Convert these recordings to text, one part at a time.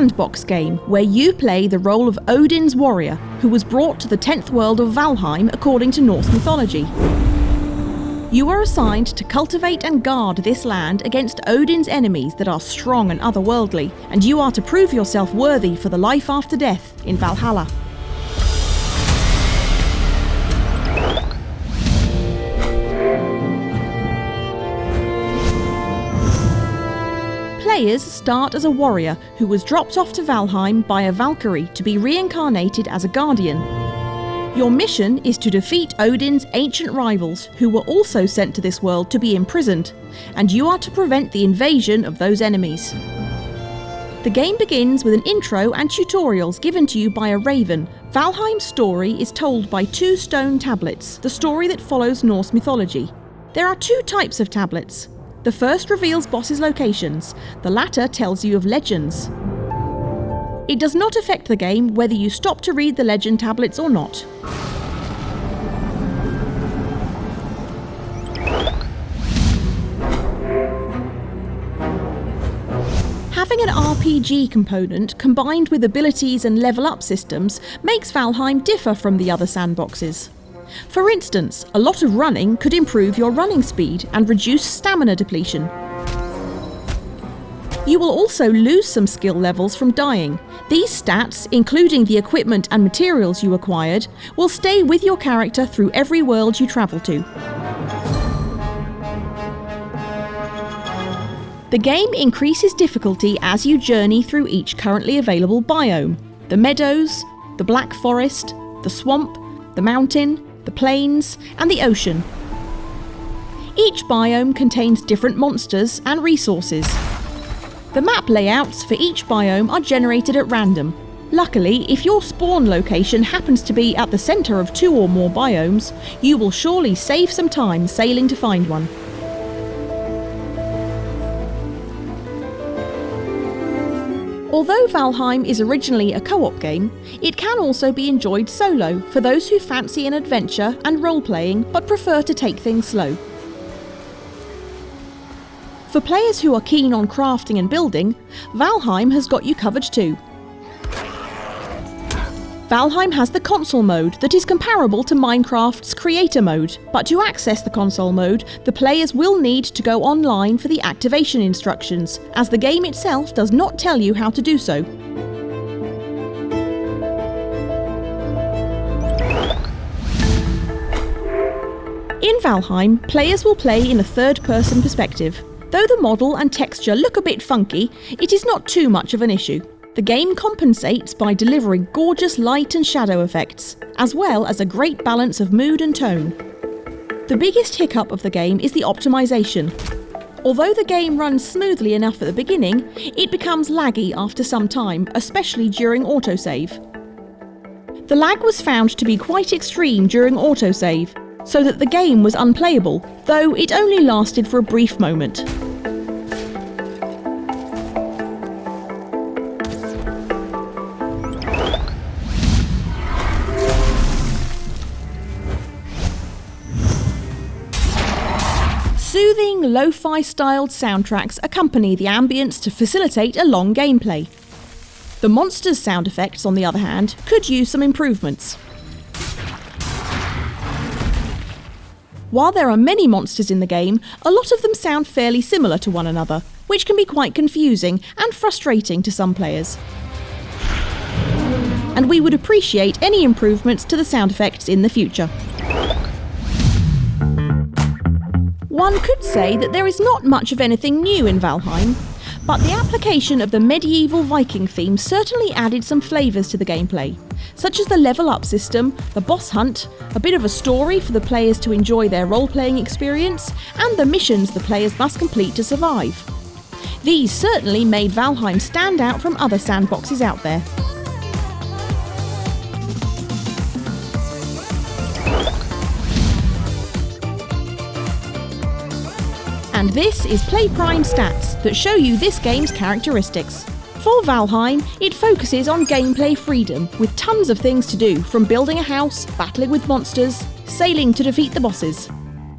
sandbox game where you play the role of Odin's warrior, who was brought to the 10th world of Valheim according to Norse mythology. You are assigned to cultivate and guard this land against Odin's enemies that are strong and otherworldly, and you are to prove yourself worthy for the life after death in Valhalla. Players start as a warrior who was dropped off to Valheim by a Valkyrie to be reincarnated as a guardian. Your mission is to defeat Odin's ancient rivals, who were also sent to this world to be imprisoned, and you are to prevent the invasion of those enemies. The game begins with an intro and tutorials given to you by a raven. Valheim's story is told by 2 stone tablets, the story that follows Norse mythology. There are 2 types of tablets. The first reveals bosses' locations, the latter tells you of legends. It does not affect the game whether you stop to read the legend tablets or not. Having an RPG component combined with abilities and level up systems makes Valheim differ from the other sandboxes. For instance, a lot of running could improve your running speed and reduce stamina depletion. You will also lose some skill levels from dying. These stats, including the equipment and materials you acquired, will stay with your character through every world you travel to. The game increases difficulty as you journey through each currently available biome: the meadows, the black forest, the swamp, the mountain, the plains, and the ocean. Each biome contains different monsters and resources. The map layouts for each biome are generated at random. Luckily, if your spawn location happens to be at the centre of 2 or more biomes, you will surely save some time sailing to find one. Although Valheim is originally a co-op game, it can also be enjoyed solo for those who fancy an adventure and role-playing but prefer to take things slow. For players who are keen on crafting and building, Valheim has got you covered too. Valheim has the console mode that is comparable to Minecraft's creator mode, but to access the console mode, the players will need to go online for the activation instructions, as the game itself does not tell you how to do so. In Valheim, players will play in a third-person perspective. Though the model and texture look a bit funky, it is not too much of an issue. The game compensates by delivering gorgeous light and shadow effects, as well as a great balance of mood and tone. The biggest hiccup of the game is the optimization. Although the game runs smoothly enough at the beginning, it becomes laggy after some time, especially during autosave. The lag was found to be quite extreme during autosave, so that the game was unplayable, though it only lasted for a brief moment. Soothing, lo-fi styled soundtracks accompany the ambience to facilitate a long gameplay. The monsters' sound effects, on the other hand, could use some improvements. While there are many monsters in the game, a lot of them sound fairly similar to one another, which can be quite confusing and frustrating to some players. And we would appreciate any improvements to the sound effects in the future. One could say that there is not much of anything new in Valheim, but the application of the medieval Viking theme certainly added some flavours to the gameplay, such as the level up system, the boss hunt, a bit of a story for the players to enjoy their role-playing experience, and the missions the players must complete to survive. These certainly made Valheim stand out from other sandboxes out there. And this is PlayPrime stats that show you this game's characteristics. For Valheim, it focuses on gameplay freedom, with tons of things to do, from building a house, battling with monsters, sailing to defeat the bosses.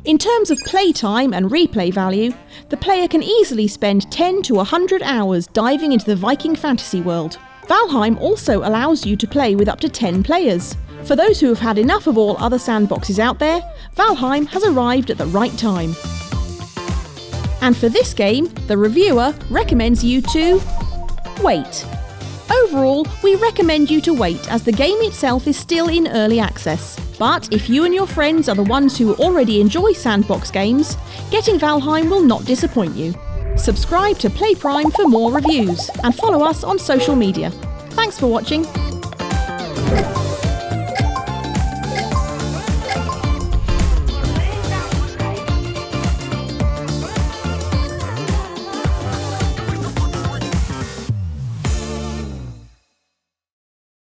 In terms of playtime and replay value, the player can easily spend 10 to 100 hours diving into the Viking fantasy world. Valheim also allows you to play with up to 10 players. For those who have had enough of all other sandboxes out there, Valheim has arrived at the right time. And for this game, the reviewer recommends you to wait. Overall, we recommend you to wait as the game itself is still in early access. But if you and your friends are the ones who already enjoy sandbox games, getting Valheim will not disappoint you. Subscribe to PlayPrime for more reviews and follow us on social media. Thanks for watching.